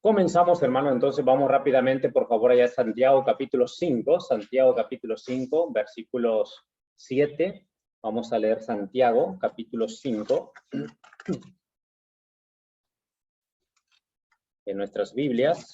Comenzamos, hermano, entonces vamos rápidamente, por favor, allá a Santiago capítulo 5, Santiago capítulo 5, versículos 7. Vamos a leer Santiago capítulo 5 en nuestras Biblias.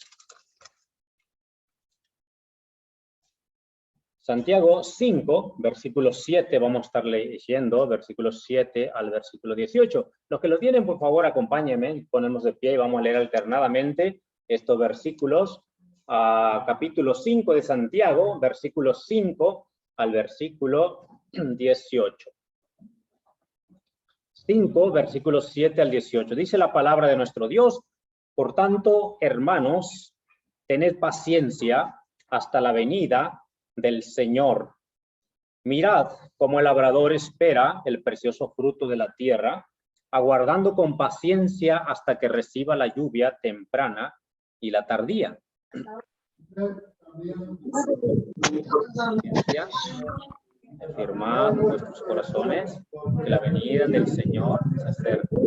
Santiago 5, versículo 7, vamos a estar leyendo, versículos 7 al versículo 18. Los que lo tienen, por favor, acompáñenme, ponemos de pie y vamos a leer alternadamente estos versículos. Capítulo 5 de Santiago, versículo 5 al versículo 18. 5, versículos 7 al 18. Dice la palabra de nuestro Dios: por tanto, hermanos, tened paciencia hasta la venida del Señor. Mirad cómo el labrador espera el precioso fruto de la tierra, aguardando con paciencia hasta que reciba la lluvia temprana y la tardía. Afirmad vuestros corazones que la venida del Señor se acerca.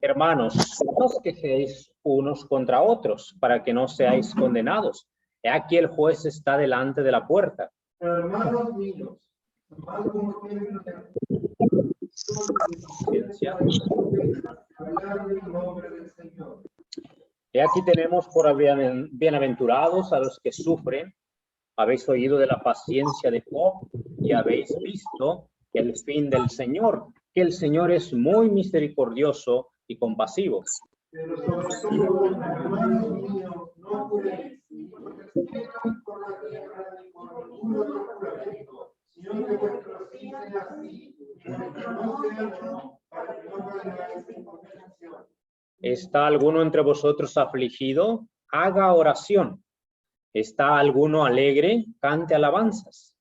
Hermanos, no os quejéis unos contra otros, para que no seáis condenados. He aquí el juez está delante de la puerta. Hermanos míos, he aquí tenemos por bienaventurados a los que sufren. Habéis oído de la paciencia de Job y habéis visto el fin del Señor, que el Señor es muy misericordioso y compasivo. Pero sobre todo, hermanos míos, no juréis, ni por el cielo, por la tierra, ni por ningún otro juramento, sino que vuestro sí sea sí, y vuestro no sea no, para que no caigáis en condenación. ¿Está alguno entre vosotros afligido? Haga oración. ¿Está alguno alegre? Cante alabanzas.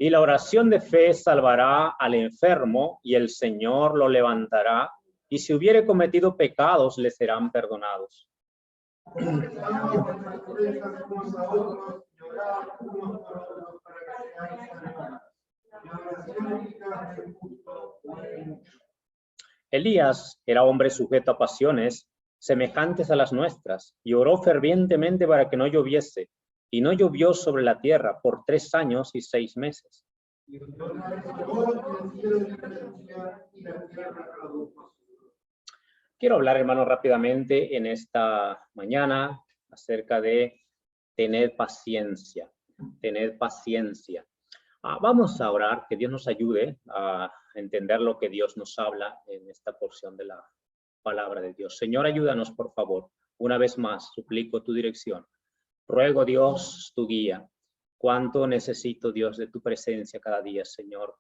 Y la oración de fe salvará al enfermo, y el Señor lo levantará, y si hubiere cometido pecados, le serán perdonados. Elías era hombre sujeto a pasiones semejantes a las nuestras, y oró fervientemente para que no lloviese, y no llovió sobre la tierra por 3 años y 6 meses. Quiero hablar, hermano, rápidamente en esta mañana acerca de tener paciencia, tener paciencia. Vamos a orar, que Dios nos ayude a entender lo que Dios nos habla en esta porción de la palabra de Dios. Señor, ayúdanos, por favor. Una vez más, suplico tu dirección. Ruego, Dios, tu guía. Cuánto necesito, Dios, de tu presencia cada día, Señor.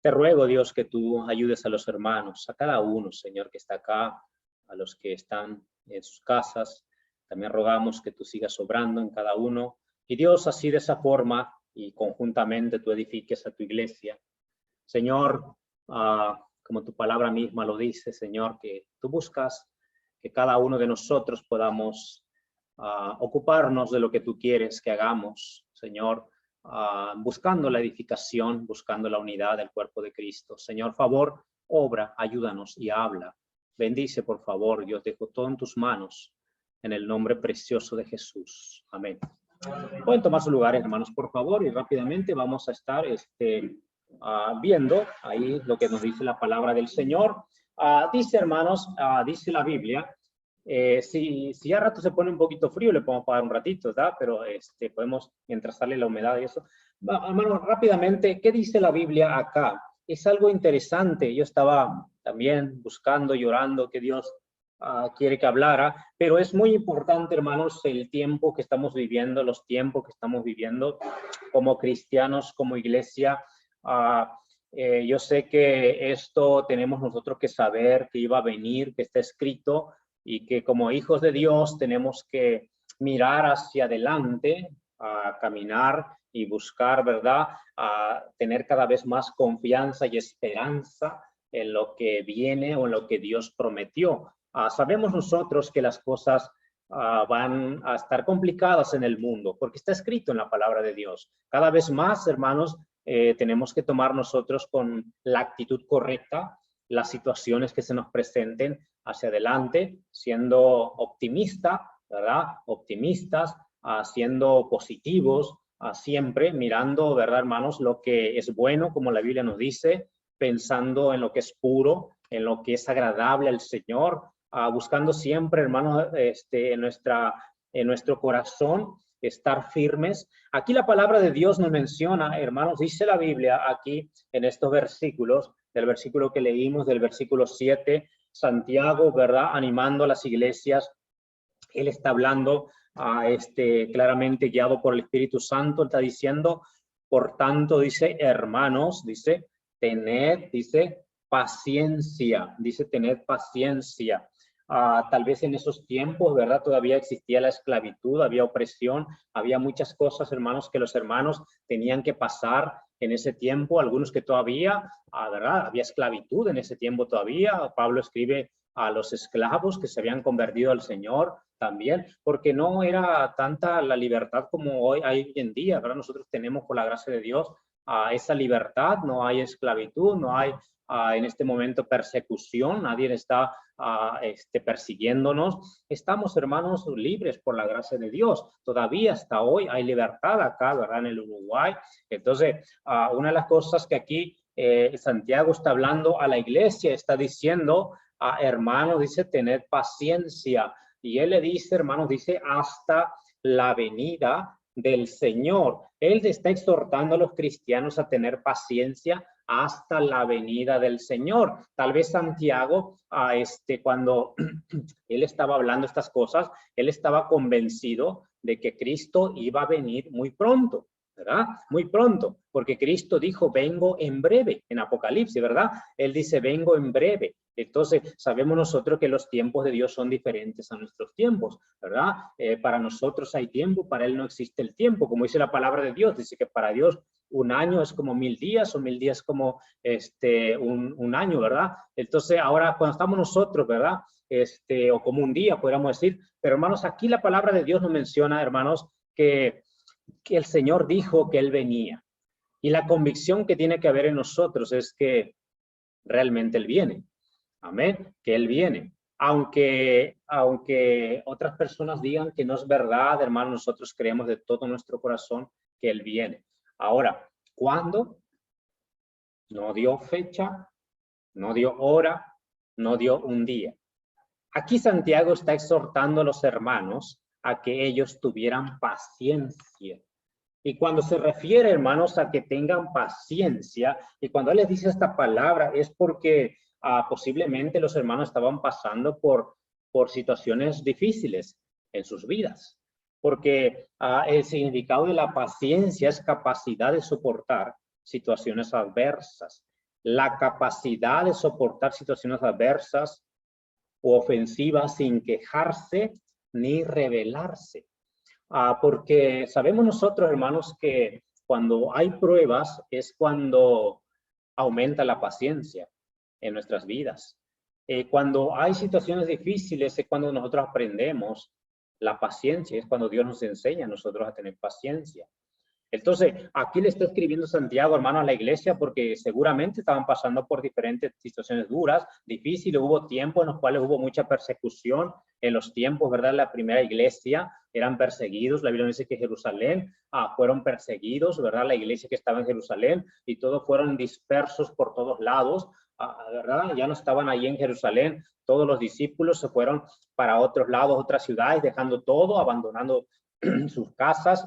Te ruego, Dios, que tú ayudes a los hermanos, a cada uno, Señor, que está acá, a los que están en sus casas. También rogamos que tú sigas obrando en cada uno. Y Dios, así de esa forma, y conjuntamente tú edifiques a tu iglesia. Señor, como tu palabra misma lo dice, Señor, que tú buscas que cada uno de nosotros podamos ocuparnos de lo que tú quieres que hagamos, Señor, buscando la edificación, buscando la unidad del cuerpo de Cristo. Señor, favor, obra, ayúdanos y habla. Bendice, por favor, Dios, dejo todo en tus manos, en el nombre precioso de Jesús. Amén. Pueden tomar sus lugares, hermanos, por favor, y rápidamente vamos a estar viendo ahí lo que nos dice la palabra del Señor. Dice, hermanos, dice la Biblia, si ya rato se pone un poquito frío, le podemos pagar un ratito, ¿verdad? Pero podemos, mientras sale la humedad y eso. Hermanos, rápidamente, ¿qué dice la Biblia acá? Es algo interesante. Yo estaba también buscando y orando que Dios quiere que hablara, pero es muy importante, hermanos, el tiempo que estamos viviendo, los tiempos que estamos viviendo como cristianos, como iglesia. Yo sé que esto tenemos nosotros que saber que iba a venir, que está escrito, y que como hijos de Dios tenemos que mirar hacia adelante, a caminar y buscar, ¿verdad? A tener cada vez más confianza y esperanza en lo que viene o en lo que Dios prometió. Sabemos nosotros que las cosas van a estar complicadas en el mundo, porque está escrito en la palabra de Dios. Cada vez más, hermanos, tenemos que tomar nosotros con la actitud correcta las situaciones que se nos presenten hacia adelante, siendo optimista, ¿verdad? Optimistas, siendo positivos, siempre mirando, ¿verdad, hermanos? Lo que es bueno, como la Biblia nos dice, pensando en lo que es puro, en lo que es agradable al Señor, buscando siempre, hermanos, en nuestro corazón, estar firmes. Aquí la palabra de Dios nos menciona, hermanos, dice la Biblia aquí en estos versículos, del versículo que leímos, del versículo 7, Santiago, ¿verdad? Animando a las iglesias. Él está hablando claramente guiado por el Espíritu Santo, está diciendo, por tanto, dice, hermanos, dice, dice, tened paciencia. Tal vez en esos tiempos, ¿verdad? Todavía existía la esclavitud, había opresión, había muchas cosas, hermanos, que los hermanos tenían que pasar en ese tiempo, algunos que todavía, ¿verdad? Había esclavitud en ese tiempo todavía. Pablo escribe a los esclavos que se habían convertido al Señor también, porque no era tanta la libertad como hoy en día, ¿verdad? Nosotros tenemos, por la gracia de Dios, esa libertad, no hay esclavitud, no hay en este momento persecución, nadie está persiguiéndonos. Estamos, hermanos, libres por la gracia de Dios. Todavía hasta hoy hay libertad acá, ¿verdad? En el Uruguay. Entonces, una de las cosas que aquí Santiago está hablando a la iglesia, está diciendo, hermanos, dice, tened paciencia. Y él le dice, hermanos, dice, hasta la venida del Señor. Él está exhortando a los cristianos a tener paciencia hasta la venida del Señor. Tal vez Santiago, cuando él estaba hablando estas cosas, él estaba convencido de que Cristo iba a venir muy pronto, ¿verdad? Muy pronto, porque Cristo dijo, vengo en breve, en Apocalipsis, ¿verdad? Él dice, vengo en breve. Entonces, sabemos nosotros que los tiempos de Dios son diferentes a nuestros tiempos, ¿verdad? Para nosotros hay tiempo, para Él no existe el tiempo, como dice la palabra de Dios, dice que para Dios un año es como 1000 días o 1000 días como un año, ¿verdad? Entonces, ahora cuando estamos nosotros, ¿verdad? O como un día, podríamos decir, pero hermanos, aquí la palabra de Dios nos menciona, hermanos, que el Señor dijo que Él venía. Y la convicción que tiene que haber en nosotros es que realmente Él viene. Amén, que Él viene. Aunque otras personas digan que no es verdad, hermano, nosotros creemos de todo nuestro corazón que Él viene. Ahora, ¿cuándo? No dio fecha, no dio hora, no dio un día. Aquí Santiago está exhortando a los hermanos a que ellos tuvieran paciencia. Y cuando se refiere, hermanos, a que tengan paciencia, y cuando él les dice esta palabra, es porque posiblemente los hermanos estaban pasando por situaciones difíciles en sus vidas. Porque el significado de la paciencia es capacidad de soportar situaciones adversas. La capacidad de soportar situaciones adversas o ofensivas sin quejarse ni rebelarse. Porque sabemos nosotros, hermanos, que cuando hay pruebas es cuando aumenta la paciencia en nuestras vidas. Cuando hay situaciones difíciles es cuando nosotros aprendemos la paciencia, es cuando Dios nos enseña a nosotros a tener paciencia. Entonces, aquí le está escribiendo Santiago, hermano, a la iglesia, porque seguramente estaban pasando por diferentes situaciones duras, difíciles. Hubo tiempos en los cuales hubo mucha persecución. En los tiempos, ¿verdad? La primera iglesia eran perseguidos. La Biblia dice que Jerusalén fueron perseguidos, ¿verdad? La iglesia que estaba en Jerusalén y todos fueron dispersos por todos lados, ¿verdad? Ya no estaban ahí en Jerusalén. Todos los discípulos se fueron para otros lados, otras ciudades, dejando todo, abandonando sus casas,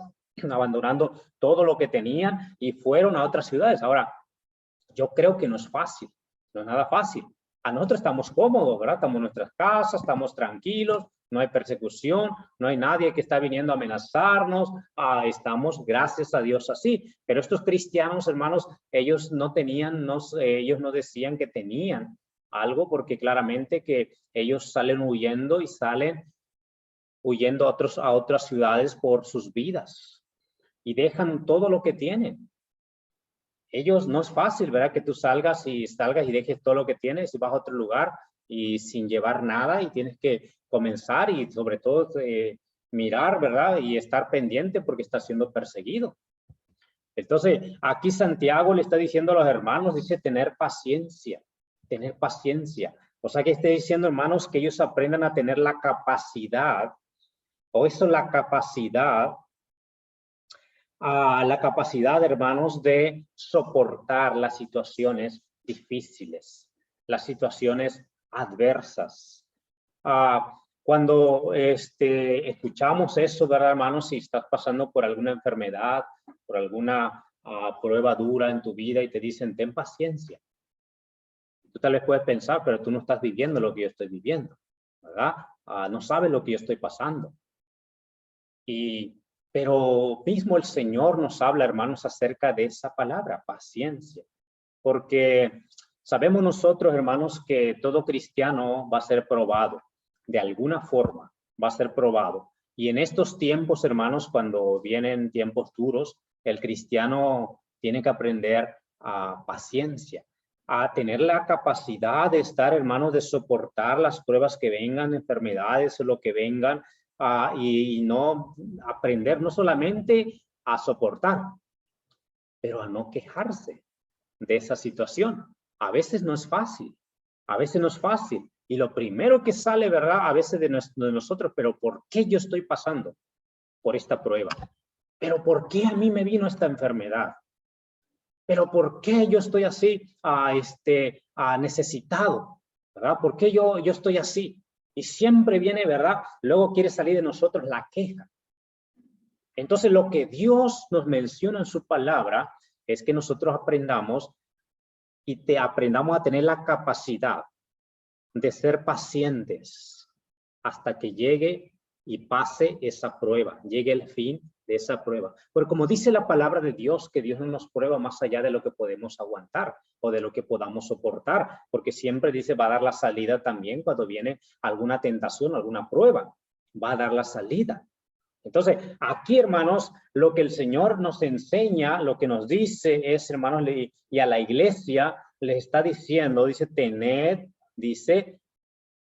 abandonando todo lo que tenían y fueron a otras ciudades. Ahora, yo creo que no es fácil, no es nada fácil. A nosotros estamos cómodos, ¿verdad? Estamos en nuestras casas, estamos tranquilos, no hay persecución, no hay nadie que está viniendo a amenazarnos, estamos, gracias a Dios, así. Pero estos cristianos, hermanos, ellos no tenían, ellos no decían que tenían algo, porque claramente que ellos salen huyendo y salen huyendo a otras ciudades por sus vidas. Y dejan todo lo que tienen. Ellos no es fácil, ¿verdad? Que tú salgas y dejes todo lo que tienes y vas a otro lugar y sin llevar nada y tienes que comenzar y sobre todo mirar, ¿verdad? Y estar pendiente porque estás siendo perseguido. Entonces, aquí Santiago le está diciendo a los hermanos, dice tener paciencia, tener paciencia. O sea que está diciendo, hermanos, que ellos aprendan a tener la capacidad, la capacidad, hermanos, de soportar las situaciones difíciles, las situaciones adversas. Cuando escuchamos eso, ¿verdad, hermanos? Si estás pasando por alguna enfermedad, por alguna prueba dura en tu vida y te dicen, ten paciencia. Tú tal vez puedes pensar, pero tú no estás viviendo lo que yo estoy viviendo, ¿verdad? No sabes lo que yo estoy pasando. Pero mismo el Señor nos habla, hermanos, acerca de esa palabra, paciencia. Porque sabemos nosotros, hermanos, que todo cristiano va a ser probado. De alguna forma va a ser probado. Y en estos tiempos, hermanos, cuando vienen tiempos duros, el cristiano tiene que aprender a paciencia, a tener la capacidad de estar, hermanos, de soportar las pruebas que vengan, enfermedades o lo que vengan, y no aprender no solamente a soportar, pero a no quejarse de esa situación. A veces no es fácil, a veces no es fácil. Y lo primero que sale, ¿verdad? A veces de nosotros, pero ¿por qué yo estoy pasando por esta prueba? ¿Pero por qué a mí me vino esta enfermedad? ¿Pero por qué yo estoy así necesitado? ¿Verdad? ¿Por qué yo estoy así? Y siempre viene, ¿verdad? Luego quiere salir de nosotros la queja. Entonces, lo que Dios nos menciona en su palabra es que nosotros aprendamos aprendamos a tener la capacidad de ser pacientes hasta que llegue y pase esa prueba, llegue el fin de esa prueba. Porque como dice la palabra de Dios, que Dios no nos prueba más allá de lo que podemos aguantar o de lo que podamos soportar, porque siempre dice va a dar la salida también cuando viene alguna tentación, alguna prueba, va a dar la salida. Entonces, aquí, hermanos, lo que el Señor nos enseña, lo que nos dice es, hermanos, y a la iglesia le está diciendo, dice, tened, dice,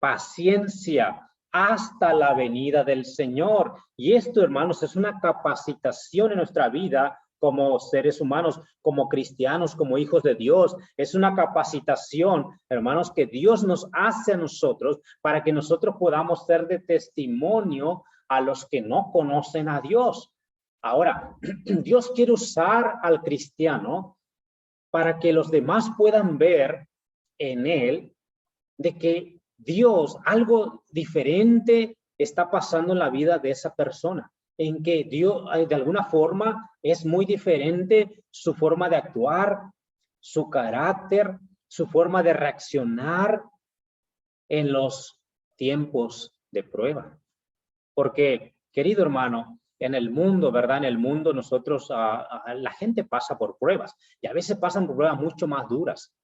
paciencia hasta la venida del Señor. Y esto, hermanos, es una capacitación en nuestra vida como seres humanos, como cristianos, como hijos de Dios. Es una capacitación, hermanos, que Dios nos hace a nosotros para que nosotros podamos ser de testimonio a los que no conocen a Dios. Ahora, Dios quiere usar al cristiano para que los demás puedan ver en él de que Dios, algo diferente está pasando en la vida de esa persona, en que Dios, de alguna forma, es muy diferente su forma de actuar, su carácter, su forma de reaccionar en los tiempos de prueba. Porque, querido hermano, en el mundo, ¿verdad? En el mundo nosotros, la gente pasa por pruebas y a veces pasan por pruebas mucho más duras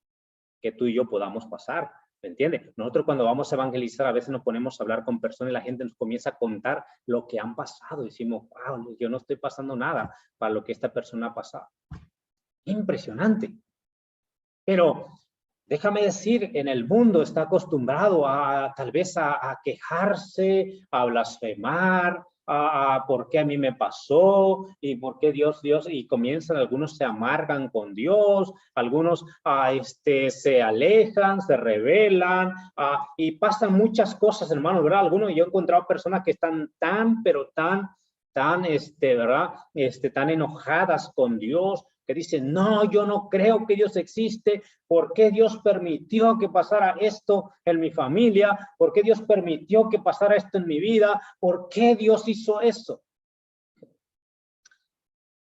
que tú y yo podamos pasar. ¿Me entiendes? Nosotros cuando vamos a evangelizar a veces nos ponemos a hablar con personas y la gente nos comienza a contar lo que han pasado. Y decimos, wow, yo no estoy pasando nada para lo que esta persona ha pasado. Impresionante. Pero déjame decir, en el mundo está acostumbrado tal vez a quejarse, a blasfemar, por qué a mí me pasó y por qué Dios, y comienzan, algunos se amargan con Dios, algunos se alejan, se rebelan, y pasan muchas cosas, hermanos, ¿verdad? Algunos, yo he encontrado personas que están pero tan, ¿verdad? Tan enojadas con Dios, que dicen, no, yo no creo que Dios existe. ¿Por qué Dios permitió que pasara esto en mi familia? ¿Por qué Dios permitió que pasara esto en mi vida? ¿Por qué Dios hizo eso?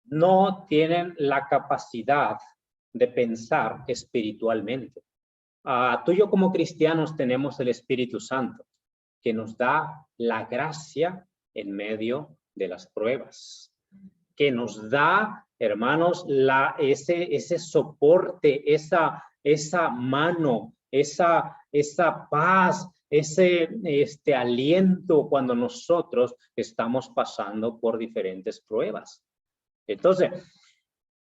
No tienen la capacidad de pensar espiritualmente. Tú y yo como cristianos tenemos el Espíritu Santo, que nos da la gracia en medio de las pruebas, que nos da, hermanos, ese soporte, esa mano, esa paz, ese aliento cuando nosotros estamos pasando por diferentes pruebas. Entonces,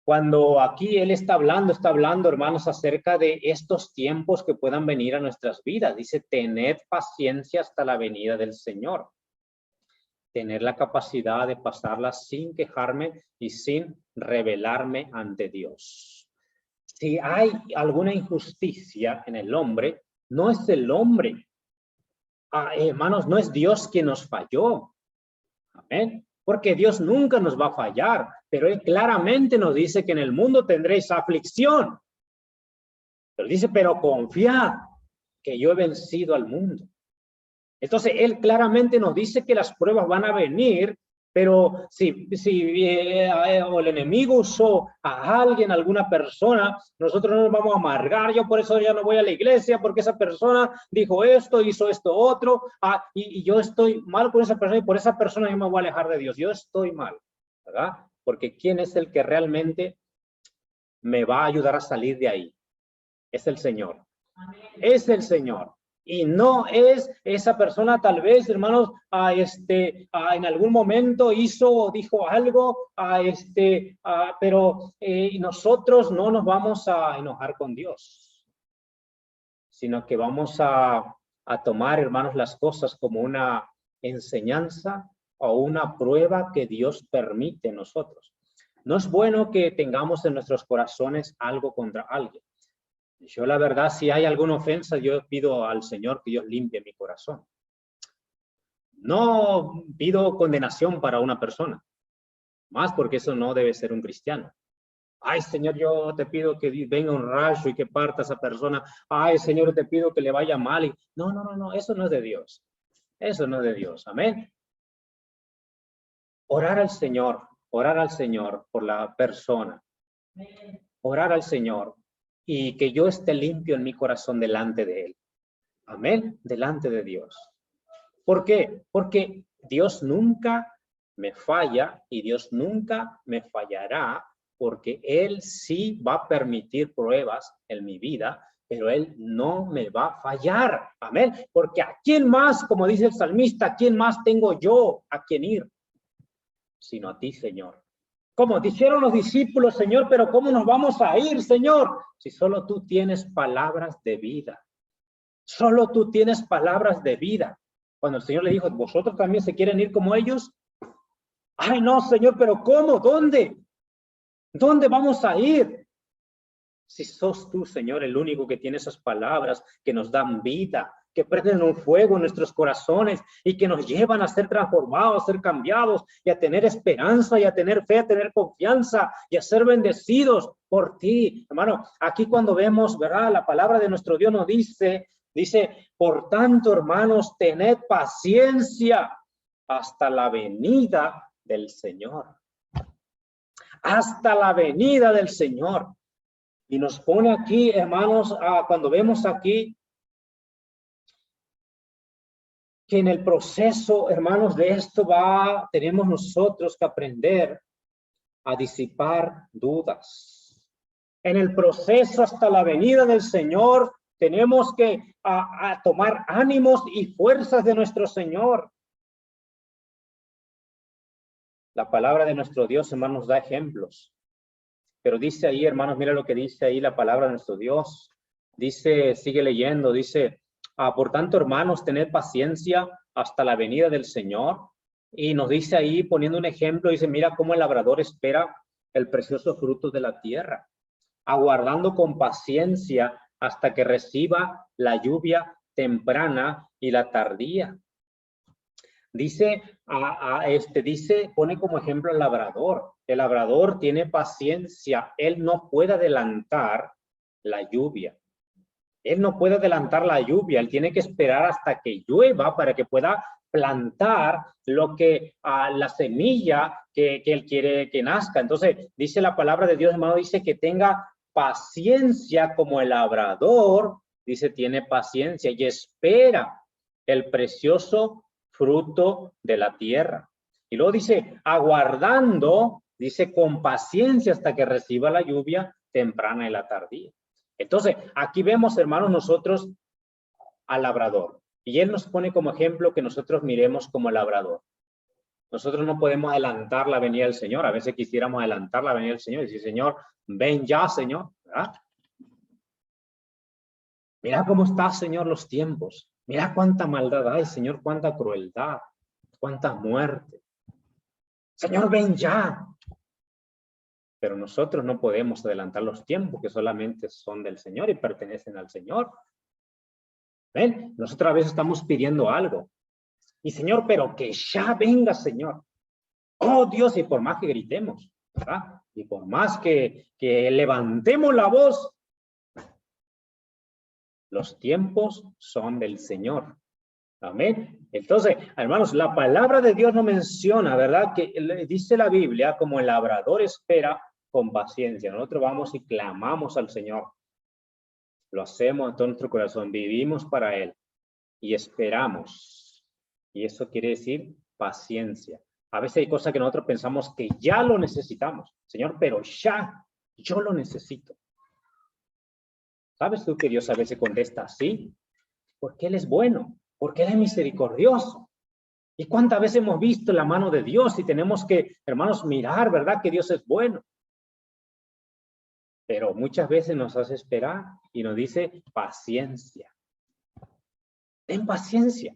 cuando aquí él está hablando, hermanos, acerca de estos tiempos que puedan venir a nuestras vidas. Dice, tened paciencia hasta la venida del Señor. Tener la capacidad de pasarla sin quejarme y sin revelarme ante Dios. Si hay alguna injusticia en el hombre, no es el hombre. Hermanos, no es Dios quien nos falló. Amén. Porque Dios nunca nos va a fallar, pero Él claramente nos dice que en el mundo tendréis aflicción. Pero dice, pero confiad que yo he vencido al mundo. Entonces, Él claramente nos dice que las pruebas van a venir, pero si el enemigo usó a alguien, a alguna persona, nosotros no nos vamos a amargar. Yo por eso ya no voy a la iglesia, porque esa persona dijo esto, hizo esto otro, y yo estoy mal con esa persona, y por esa persona yo me voy a alejar de Dios. Yo estoy mal, ¿verdad? Porque ¿quién es el que realmente me va a ayudar a salir de ahí? Es el Señor. Amén. Es el Señor. Y no es esa persona, tal vez, hermanos, en algún momento hizo o dijo algo, pero nosotros no nos vamos a enojar con Dios, sino que vamos a tomar, hermanos, las cosas como una enseñanza o una prueba que Dios permite en nosotros. No es bueno que tengamos en nuestros corazones algo contra alguien. Yo la verdad, si hay alguna ofensa, yo pido al Señor que Dios limpie mi corazón. No pido condenación para una persona, más porque eso no debe ser un cristiano. Ay, Señor, yo te pido que venga un rayo y que parta a esa persona. Ay, Señor, te pido que le vaya mal. No, eso no es de Dios. Eso no es de Dios, amén. Orar al Señor por la persona. Orar al Señor. Y que yo esté limpio en mi corazón delante de Él. Amén, delante de Dios. ¿Por qué? Porque Dios nunca me falla y Dios nunca me fallará, porque Él sí va a permitir pruebas en mi vida, pero Él no me va a fallar. Amén, porque ¿a quién más, como dice el salmista, a quién más tengo yo a quien ir? Sino a ti, Señor. Como dijeron los discípulos, Señor, pero ¿cómo nos vamos a ir, Señor? Si solo tú tienes palabras de vida. Solo tú tienes palabras de vida. Cuando el Señor le dijo, ¿vosotros también se quieren ir como ellos? Ay, no, Señor, pero ¿cómo? ¿Dónde? ¿Dónde vamos a ir? Si sos tú, Señor, el único que tiene esas palabras que nos dan vida, que prenden un fuego en nuestros corazones y que nos llevan a ser transformados, a ser cambiados y a tener esperanza y a tener fe, a tener confianza y a ser bendecidos por ti. Hermano, aquí cuando vemos, ¿verdad? La palabra de nuestro Dios nos dice, por tanto, hermanos, tened paciencia hasta la venida del Señor. Hasta la venida del Señor. Y nos pone aquí, hermanos, cuando vemos aquí que en el proceso, hermanos, de esto tenemos nosotros que aprender a disipar dudas. En el proceso hasta la venida del Señor, tenemos que tomar ánimos y fuerzas de nuestro Señor. La palabra de nuestro Dios, hermanos, da ejemplos. Pero dice ahí, hermanos, mira lo que dice ahí la palabra de nuestro Dios. Dice, sigue leyendo, dice, por tanto, hermanos, tened paciencia hasta la venida del Señor. Y nos dice ahí, poniendo un ejemplo, dice, mira cómo el labrador espera el precioso fruto de la tierra, aguardando con paciencia hasta que reciba la lluvia temprana y la tardía. Dice, pone como ejemplo el labrador. El labrador tiene paciencia. Él no puede adelantar la lluvia. Él no puede adelantar la lluvia. Él tiene que esperar hasta que llueva para que pueda plantar la semilla que él quiere que nazca. Entonces, dice la palabra de Dios, hermano, dice que tenga paciencia como el labrador. Dice, tiene paciencia y espera el precioso fruto de la tierra. Y luego dice, aguardando, dice, con paciencia hasta que reciba la lluvia temprana y la tardía. Entonces, aquí vemos, hermanos, nosotros al labrador. Y él nos pone como ejemplo que nosotros miremos como labrador. Nosotros no podemos adelantar la venida del Señor. A veces quisiéramos adelantar la venida del Señor y decir, Señor, ven ya, Señor. ¿Verdad? Mira cómo está, Señor, los tiempos. Mira cuánta maldad hay, Señor, cuánta crueldad, cuánta muerte. Señor, ven ya. Pero nosotros no podemos adelantar los tiempos que solamente son del Señor y pertenecen al Señor. ¿Ven? Nosotros a veces estamos pidiendo algo. Y Señor, pero que ya venga, Señor. Oh Dios, y por más que gritemos, ¿verdad? Y por más que levantemos la voz, los tiempos son del Señor. Amén. Entonces, hermanos, la palabra de Dios no menciona, ¿verdad? Que dice la Biblia, como el labrador espera con paciencia. Nosotros vamos y clamamos al Señor. Lo hacemos en todo nuestro corazón, vivimos para Él y esperamos. Y eso quiere decir paciencia. A veces hay cosas que nosotros pensamos que ya lo necesitamos. Señor, pero ya, yo lo necesito. ¿Sabes tú que Dios a veces contesta así? Porque Él es bueno, porque Él es misericordioso. ¿Y cuántas veces hemos visto la mano de Dios y tenemos que, hermanos, mirar, ¿verdad? Que Dios es bueno. Pero muchas veces nos hace esperar y nos dice paciencia. Ten paciencia.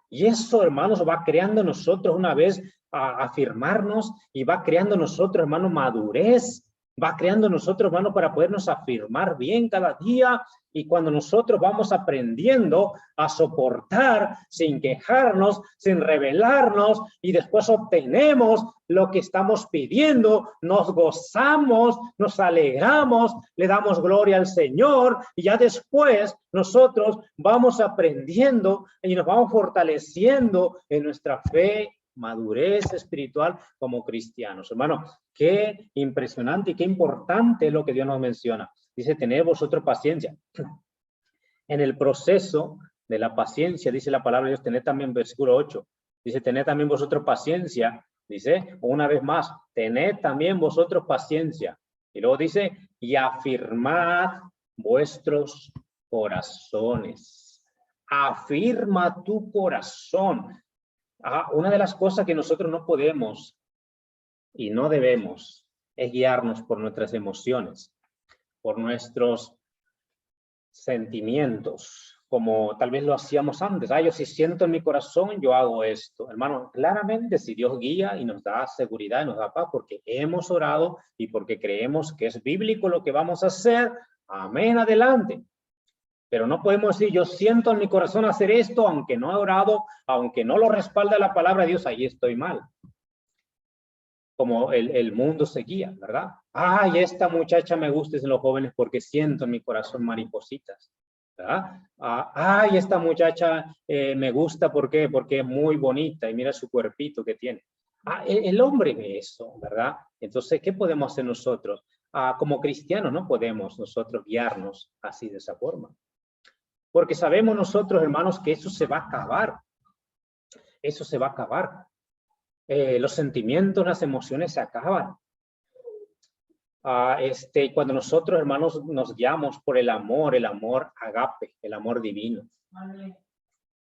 Y eso, hermanos, va creando en nosotros una vez a afirmarnos y va creando en nosotros, hermanos, madurez. Va creando en nosotros, hermanos, para podernos afirmar bien cada día. Y cuando nosotros vamos aprendiendo a soportar sin quejarnos, sin rebelarnos, y después obtenemos lo que estamos pidiendo, nos gozamos, nos alegramos, le damos gloria al Señor, y ya después nosotros vamos aprendiendo y nos vamos fortaleciendo en nuestra fe, madurez espiritual como cristianos. Hermano, qué impresionante y qué importante es lo que Dios nos menciona. Dice, tened vosotros paciencia. En el proceso de la paciencia, dice la palabra de Dios, tened también, versículo 8, dice, tened también vosotros paciencia. Dice, una vez más, tened también vosotros paciencia. Y luego dice, y afirmad vuestros corazones. Afirma tu corazón. Una de las cosas que nosotros no podemos y no debemos es guiarnos por nuestras emociones, por nuestros sentimientos, como tal vez lo hacíamos antes. Yo si siento en mi corazón, yo hago esto. Hermano, claramente si Dios guía y nos da seguridad y nos da paz porque hemos orado y porque creemos que es bíblico lo que vamos a hacer, amén, adelante. Pero no podemos decir, yo siento en mi corazón hacer esto, aunque no he orado, aunque no lo respalda la palabra de Dios, ahí estoy mal. Como el mundo se guía, ¿verdad? Ay, esta muchacha me gusta en los jóvenes porque siento en mi corazón maripositas, ¿verdad? Ay, esta muchacha me gusta porque es muy bonita y mira su cuerpito que tiene. El hombre ve eso, ¿verdad? Entonces, ¿qué podemos hacer nosotros? Como cristianos no podemos nosotros guiarnos así de esa forma. Porque sabemos nosotros, hermanos, que eso se va a acabar. Eso se va a acabar. Los sentimientos, las emociones se acaban. Cuando nosotros, hermanos, nos guiamos por el amor agape, el amor divino. Amén.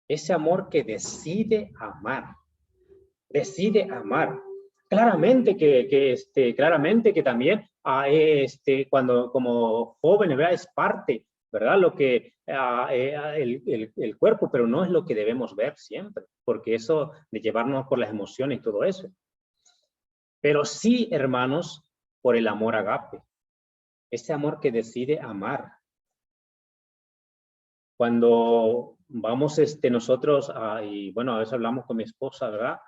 Ese amor que decide amar. Decide amar. Claramente claramente que también cuando como jóvenes, ¿verdad? Es parte, ¿verdad? Lo que el cuerpo, pero no es lo que debemos ver siempre, porque eso de llevarnos por las emociones y todo eso. Pero sí, hermanos, por el amor agape, ese amor que decide amar. Cuando vamos nosotros, y bueno, a veces hablamos con mi esposa, ¿verdad?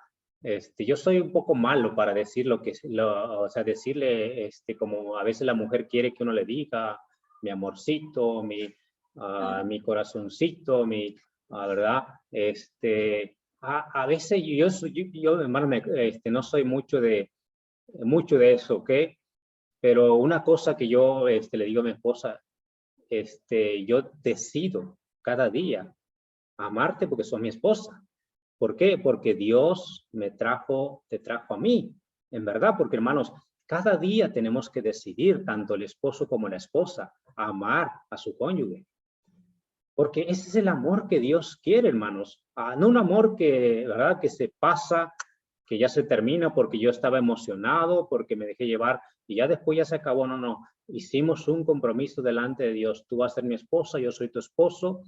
Yo soy un poco malo para decir o sea, decirle, como a veces la mujer quiere que uno le diga, mi amorcito, mi corazoncito, ¿verdad? A veces yo hermano, no soy mucho de eso, ¿ok? Pero una cosa que yo le digo a mi esposa, yo decido cada día amarte porque sos mi esposa. ¿Por qué? Porque Dios te trajo a mí. En verdad, porque hermanos, cada día tenemos que decidir, tanto el esposo como la esposa, amar a su cónyuge. Porque ese es el amor que Dios quiere, hermanos. No un amor ¿verdad? Que se pasa, que ya se termina porque yo estaba emocionado, porque me dejé llevar y ya después ya se acabó. No. Hicimos un compromiso delante de Dios. Tú vas a ser mi esposa, yo soy tu esposo.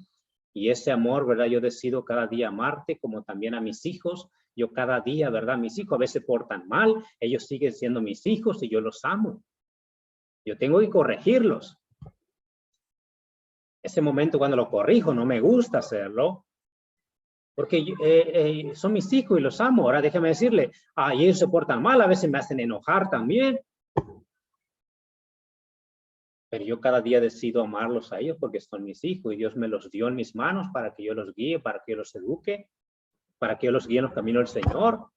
Y ese amor, ¿verdad? Yo decido cada día amarte como también a mis hijos. Yo cada día, ¿verdad? Mis hijos a veces se portan mal, ellos siguen siendo mis hijos y yo los amo. Yo tengo que corregirlos. Ese momento cuando lo corrijo, no me gusta hacerlo, porque son mis hijos y los amo. Ahora déjame decirle, y ellos se portan mal, a veces me hacen enojar también. Pero yo cada día decido amarlos a ellos porque son mis hijos y Dios me los dio en mis manos para que yo los guíe, para que yo los eduque, para que yo los guíe en los caminos del Señor.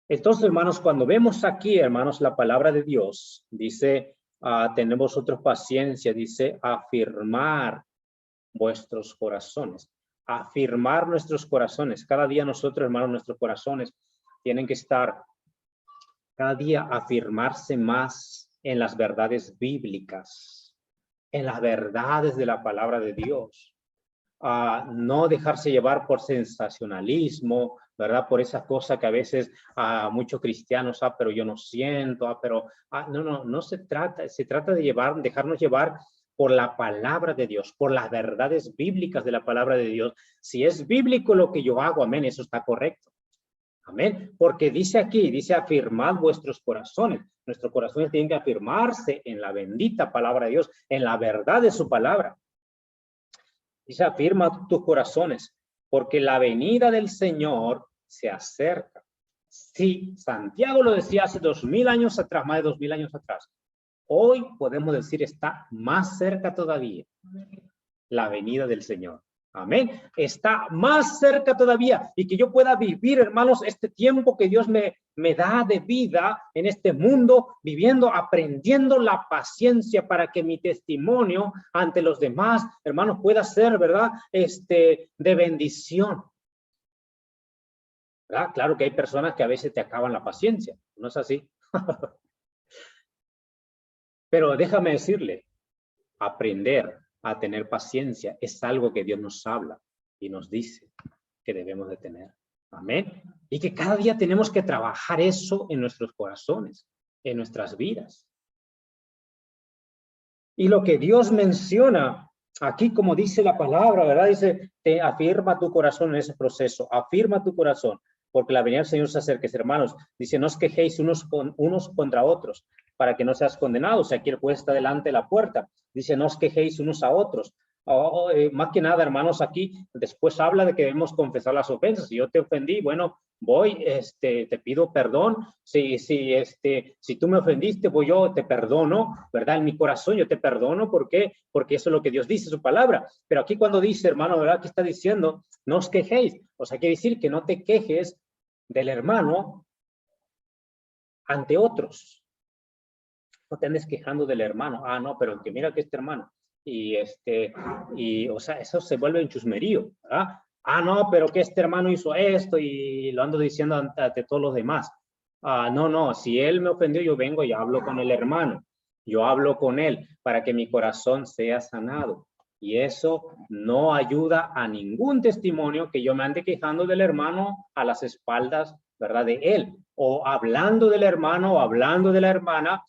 Entonces, hermanos, cuando vemos aquí, hermanos, la palabra de Dios, dice, tenemos vosotros paciencia, dice, afirmar vuestros corazones. Afirmar nuestros corazones. Cada día nosotros, hermanos, nuestros corazones tienen que estar, cada día afirmarse más en las verdades bíblicas, en las verdades de la palabra de Dios. No dejarse llevar por sensacionalismo, ¿verdad? Por esa cosa que a veces muchos cristianos, pero yo no siento, no se trata de dejarnos llevar por la palabra de Dios, por las verdades bíblicas de la palabra de Dios. Si es bíblico lo que yo hago, amén, eso está correcto. Amén, porque dice aquí, dice afirmad vuestros corazones. Nuestros corazones tienen que afirmarse en la bendita palabra de Dios, en la verdad de su palabra. Dice afirma tus corazones, porque la venida del Señor se acerca. Sí, Santiago lo decía hace 2000 años atrás, más de 2000 años atrás. Hoy podemos decir está más cerca todavía la venida del Señor. Amén. Está más cerca todavía y que yo pueda vivir, hermanos, este tiempo que Dios me da de vida en este mundo, viviendo, aprendiendo la paciencia para que mi testimonio ante los demás, hermanos, pueda ser, ¿verdad? De bendición. ¿Verdad? Claro que hay personas que a veces te acaban la paciencia, ¿no es así? Pero déjame decirle, aprender a tener paciencia es algo que Dios nos habla y nos dice que debemos de tener. Amén. Y que cada día tenemos que trabajar eso en nuestros corazones, en nuestras vidas. Y lo que Dios menciona aquí, como dice la palabra, ¿verdad? Dice, te afirma tu corazón en ese proceso, afirma tu corazón, porque la venida del Señor se acerca, hermanos. Dice, no os quejéis unos contra otros, para que no seas condenados. O sea, aquí el juez está delante de la puerta. Dice, no os quejéis unos a otros. Más que nada, hermanos, aquí después habla de que debemos confesar las ofensas. Si yo te ofendí, bueno, voy, te pido perdón. Si tú me ofendiste, voy yo, te perdono, ¿verdad? En mi corazón yo te perdono. ¿Por qué? Porque eso es lo que Dios dice, su palabra. Pero aquí cuando dice, hermano, ¿verdad? ¿Qué está diciendo? No os quejéis. O sea, quiere decir que no te quejes del hermano ante otros. No te andes quejando del hermano. No, pero que mira que este hermano. O sea, eso se vuelve en chusmerío, ¿verdad? No, pero que este hermano hizo esto y lo ando diciendo ante todos los demás. No, si él me ofendió, yo vengo y hablo con el hermano. Yo hablo con él para que mi corazón sea sanado. Y eso no ayuda a ningún testimonio que yo me ande quejando del hermano a las espaldas, ¿verdad? De él. O hablando del hermano o hablando de la hermana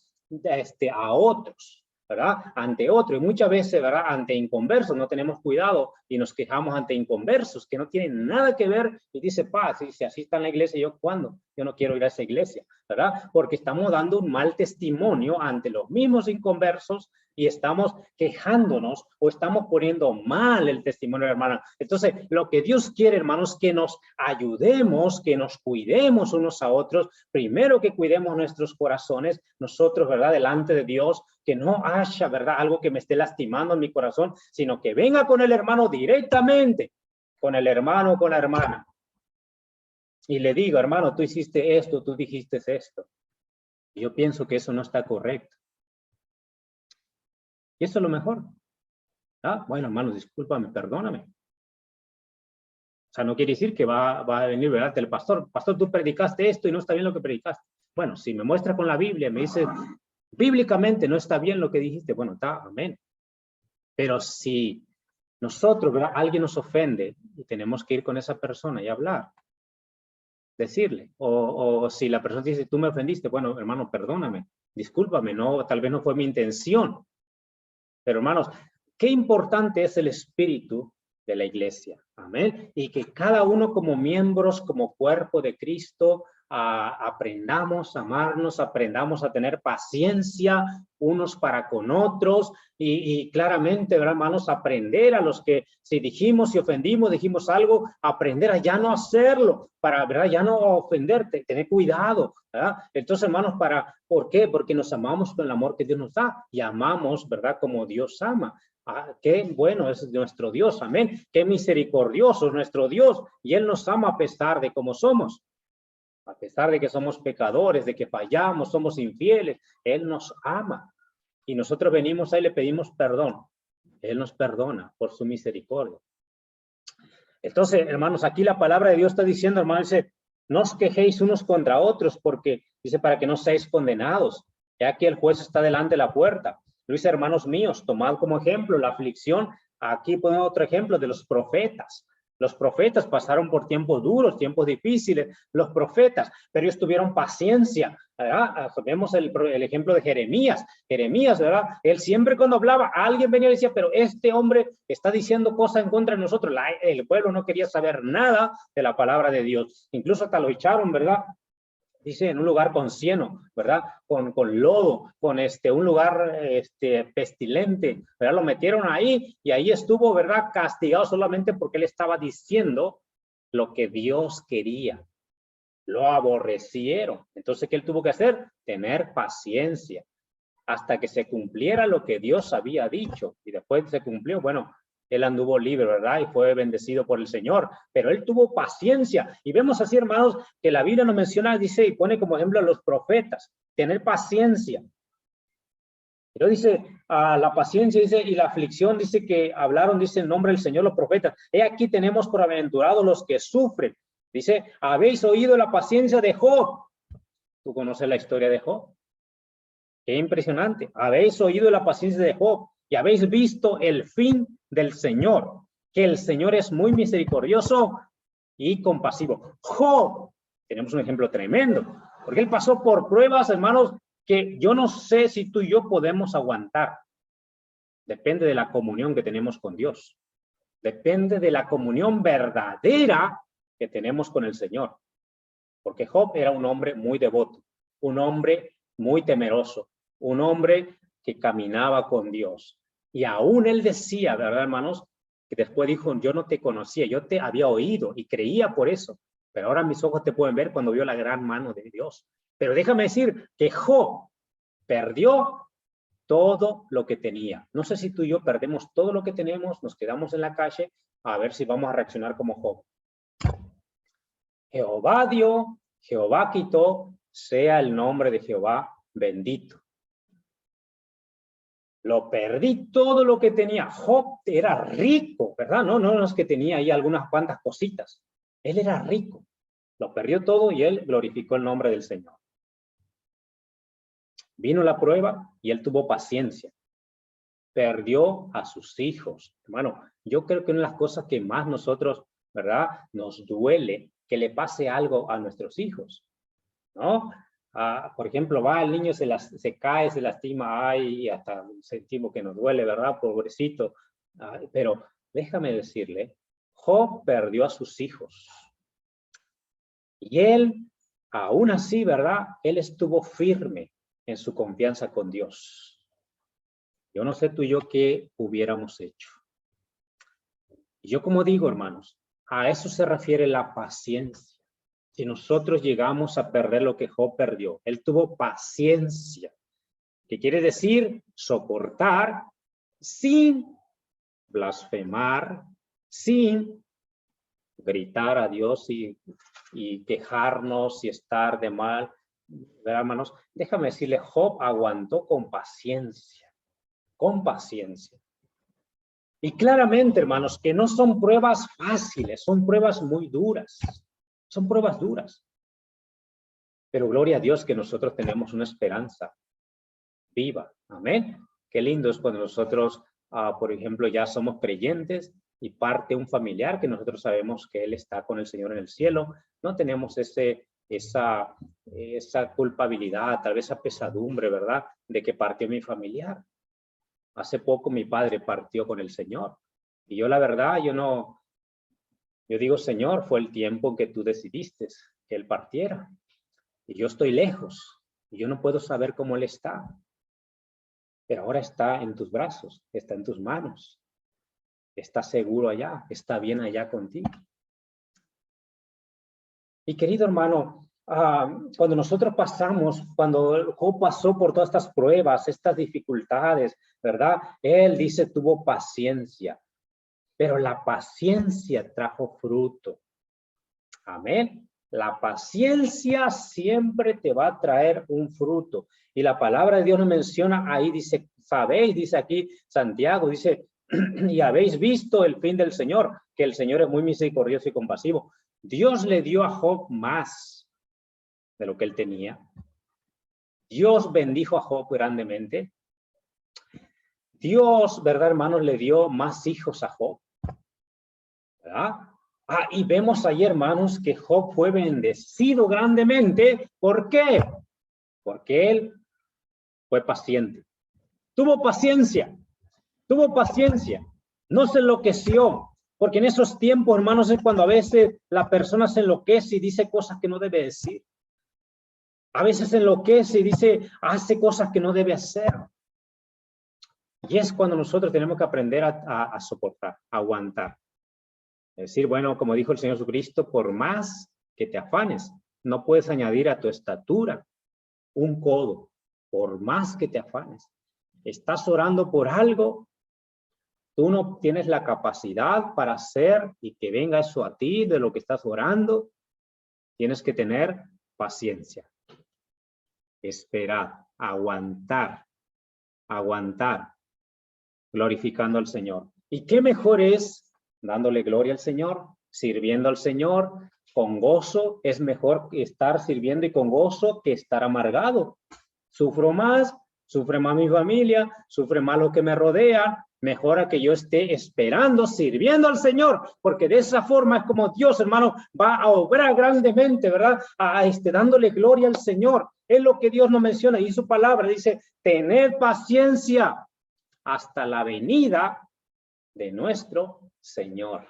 a otros, ¿verdad? Ante otro. Y muchas veces, ¿verdad? Ante inconversos no tenemos cuidado y nos quejamos ante inconversos que no tienen nada que ver. Y dice, si así está en la iglesia, ¿yo cuándo? Yo no quiero ir a esa iglesia, ¿verdad? Porque estamos dando un mal testimonio ante los mismos inconversos y estamos quejándonos o estamos poniendo mal el testimonio, hermano. Entonces, lo que Dios quiere, hermanos, que nos ayudemos, que nos cuidemos unos a otros. Primero que cuidemos nuestros corazones, nosotros, ¿verdad? Delante de Dios, que no haya, ¿verdad? Algo que me esté lastimando en mi corazón, sino que venga con el hermano directamente, con el hermano o con la hermana. Y le digo, hermano, tú hiciste esto, tú dijiste esto. Y yo pienso que eso no está correcto. Y eso es lo mejor. Bueno, hermano, discúlpame, perdóname. O sea, no quiere decir que va a venir, ¿verdad? El pastor, tú predicaste esto y no está bien lo que predicaste. Bueno, si me muestra con la Biblia, me dice, bíblicamente no está bien lo que dijiste, bueno, está, amén. Pero si nosotros, ¿verdad? Alguien nos ofende y tenemos que ir con esa persona y hablar, decirle, o si la persona dice, tú me ofendiste, bueno, hermano, perdóname, discúlpame, no, tal vez no fue mi intención. Pero hermanos, qué importante es el espíritu de la iglesia. Amén. Y que cada uno como miembros, como cuerpo de Cristo, aprendamos a amarnos, aprendamos a tener paciencia unos para con otros y claramente, ¿verdad, hermanos? Aprender a los que si dijimos y ofendimos, dijimos algo, aprender a ya no hacerlo, para, ¿verdad? Ya no ofenderte, tener cuidado, ¿verdad? Entonces, hermanos, ¿por qué? Porque nos amamos con el amor que Dios nos da y amamos, ¿verdad? Como Dios ama. Qué bueno es nuestro Dios, amén. Qué misericordioso es nuestro Dios y Él nos ama a pesar de cómo somos. A pesar de que somos pecadores, de que fallamos, somos infieles, Él nos ama. Y nosotros venimos a Él y le pedimos perdón. Él nos perdona por su misericordia. Entonces, hermanos, aquí la palabra de Dios está diciendo, hermanos, dice, no os quejéis unos contra otros, porque dice, para que no seáis condenados. Ya que el juez está delante de la puerta. Lo dice, hermanos míos, tomad como ejemplo la aflicción. Aquí ponemos otro ejemplo de los profetas. Los profetas pasaron por tiempos duros, tiempos difíciles, los profetas, pero ellos tuvieron paciencia, ¿verdad? Vemos el ejemplo de Jeremías. Jeremías, ¿verdad? Él siempre cuando hablaba, alguien venía y decía, pero este hombre está diciendo cosas en contra de nosotros. El pueblo no quería saber nada de la palabra de Dios. Incluso hasta lo echaron, ¿verdad? Dice, en un lugar con cieno, ¿verdad? Con lodo, con un lugar pestilente, ¿verdad? Lo metieron ahí y ahí estuvo, ¿verdad? Castigado solamente porque él estaba diciendo lo que Dios quería. Lo aborrecieron. Entonces, ¿qué él tuvo que hacer? Tener paciencia hasta que se cumpliera lo que Dios había dicho. Y después se cumplió, bueno, él anduvo libre, ¿verdad? Y fue bendecido por el Señor. Pero él tuvo paciencia. Y vemos así, hermanos, que la Biblia nos menciona, dice, y pone como ejemplo a los profetas. Tener paciencia. Pero dice, la paciencia, dice, y la aflicción, dice que hablaron, dice, en nombre del Señor los profetas. He aquí tenemos por aventurados los que sufren. Dice, habéis oído la paciencia de Job. ¿Tú conoces la historia de Job? Qué impresionante. Habéis oído la paciencia de Job y habéis visto el fin del Señor, que el Señor es muy misericordioso y compasivo. Job, tenemos un ejemplo tremendo, porque él pasó por pruebas, hermanos, que yo no sé si tú y yo podemos aguantar. Depende de la comunión que tenemos con Dios. Depende de la comunión verdadera que tenemos con el Señor. Porque Job era un hombre muy devoto, un hombre muy temeroso, un hombre que caminaba con Dios. Y aún él decía, ¿verdad, hermanos? Que después dijo, yo no te conocía, yo te había oído y creía por eso, pero ahora mis ojos te pueden ver cuando vio la gran mano de Dios. Pero déjame decir que Job perdió todo lo que tenía. No sé si tú y yo perdemos todo lo que tenemos, nos quedamos en la calle, a ver si vamos a reaccionar como Job. Jehová dio, Jehová quitó, sea el nombre de Jehová bendito. Lo perdí todo lo que tenía. Job era rico, ¿verdad? No es que tenía ahí algunas cuantas cositas. Él era rico. Lo perdió todo y él glorificó el nombre del Señor. Vino la prueba y él tuvo paciencia. Perdió a sus hijos. Hermano, yo creo que una de las cosas que más nosotros, ¿verdad? Nos duele que le pase algo a nuestros hijos, ¿no? Por ejemplo, va el niño, se cae, se lastima, ay, y hasta sentimos que nos duele, ¿verdad? Pobrecito. Pero déjame decirle, Job perdió a sus hijos. Y él, aún así, ¿verdad? Él estuvo firme en su confianza con Dios. Yo no sé tú y yo qué hubiéramos hecho. Y yo como digo, hermanos, a eso se refiere la paciencia. Si nosotros llegamos a perder lo que Job perdió, él tuvo paciencia, que quiere decir soportar sin blasfemar, sin gritar a Dios y quejarnos y estar de mal. ¿Verdad, hermanos? Déjame decirle, Job aguantó con paciencia, con paciencia. Y claramente, hermanos, que no son pruebas fáciles, son pruebas muy duras. Son pruebas duras. Pero gloria a Dios que nosotros tenemos una esperanza viva. Amén. Qué lindo es cuando nosotros, por ejemplo, ya somos creyentes y parte un familiar que nosotros sabemos que él está con el Señor en el cielo. No tenemos esa culpabilidad, tal vez esa pesadumbre, ¿verdad? De que partió mi familiar. Hace poco mi padre partió con el Señor. Y yo la verdad, yo digo, Señor, fue el tiempo en que tú decidiste que él partiera. Y yo estoy lejos. Y yo no puedo saber cómo él está. Pero ahora está en tus brazos, está en tus manos. Está seguro allá, está bien allá contigo. Y querido hermano, cuando nosotros cuando Job pasó por todas estas pruebas, estas dificultades, ¿verdad? Él dice, tuvo paciencia, pero la paciencia trajo fruto. Amén. La paciencia siempre te va a traer un fruto. Y la palabra de Dios nos menciona ahí, dice, sabéis, dice aquí Santiago, dice, y habéis visto el fin del Señor, que el Señor es muy misericordioso y compasivo. Dios le dio a Job más de lo que él tenía. Dios bendijo a Job grandemente. Dios, ¿verdad, hermanos? Le dio más hijos a Job. ¿Verdad? Y vemos ahí, hermanos, que Job fue bendecido grandemente. ¿Por qué? Porque él fue paciente. Tuvo paciencia. Tuvo paciencia. No se enloqueció. Porque en esos tiempos, hermanos, es cuando a veces la persona se enloquece y dice cosas que no debe decir. A veces se enloquece y hace cosas que no debe hacer. Y es cuando nosotros tenemos que aprender a soportar, a aguantar. Es decir, bueno, como dijo el Señor Jesucristo, por más que te afanes, no puedes añadir a tu estatura un codo, por más que te afanes. Estás orando por algo, tú no tienes la capacidad para hacer y que venga eso a ti de lo que estás orando. Tienes que tener paciencia, esperar, aguantar, glorificando al Señor. ¿Y qué mejor es dándole gloria al Señor, sirviendo al Señor con gozo? Es mejor estar sirviendo y con gozo que estar amargado. Sufre más mi familia, sufre más lo que me rodea. Mejor a que yo esté esperando, sirviendo al Señor, porque de esa forma es como Dios, hermano, va a obrar grandemente, ¿verdad? Dándole gloria al Señor. Es lo que Dios nos menciona y su palabra dice, tened paciencia hasta la venida de nuestro Señor.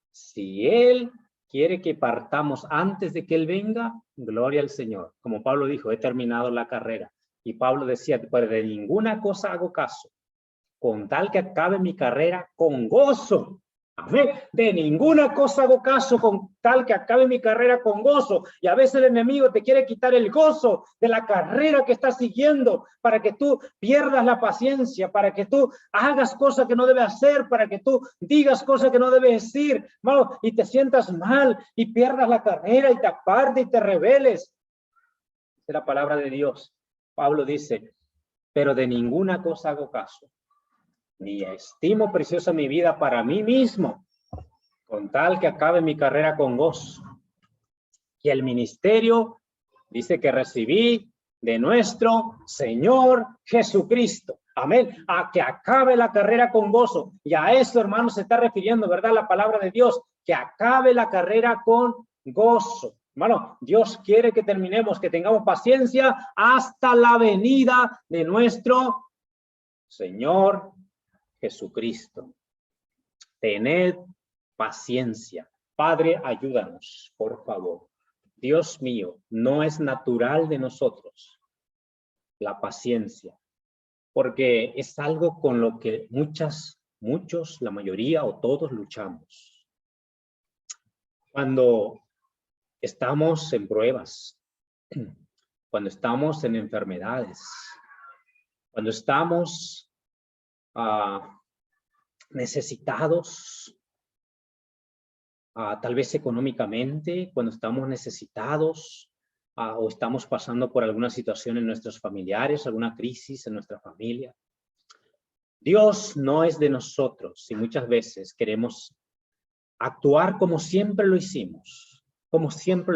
Si Él quiere que partamos antes de que Él venga, gloria al Señor. Como Pablo dijo, he terminado la carrera. Y Pablo decía, pero de ninguna cosa hago caso, con tal que acabe mi carrera con gozo. Amén. De ninguna cosa hago caso, con tal que acabe mi carrera con gozo. Y a veces el enemigo te quiere quitar el gozo de la carrera que estás siguiendo, para que tú pierdas la paciencia, para que tú hagas cosas que no debes hacer, para que tú digas cosas que no debes decir, hermano, y te sientas mal y pierdas la carrera y te apartes y te rebeles. Es la palabra de Dios. Pablo dice, pero de ninguna cosa hago caso, ni estimo preciosa mi vida para mí mismo, con tal que acabe mi carrera con gozo. Y el ministerio dice que recibí de nuestro Señor Jesucristo. Amén. A que acabe la carrera con gozo. Y a eso, hermanos, se está refiriendo, ¿verdad? La palabra de Dios, que acabe la carrera con gozo. Hermano, Dios quiere que terminemos, que tengamos paciencia hasta la venida de nuestro Señor Jesucristo. Tened paciencia. Padre, ayúdanos, por favor. Dios mío, no es natural de nosotros la paciencia, porque es algo con lo que muchos, la mayoría o todos luchamos. Cuando estamos en pruebas, cuando estamos en enfermedades, cuando estamos necesitados, tal vez económicamente, cuando estamos necesitados o estamos pasando por alguna situación en nuestros familiares, alguna crisis en nuestra familia. Dios no es de nosotros y muchas veces queremos actuar como siempre lo hicimos, como siempre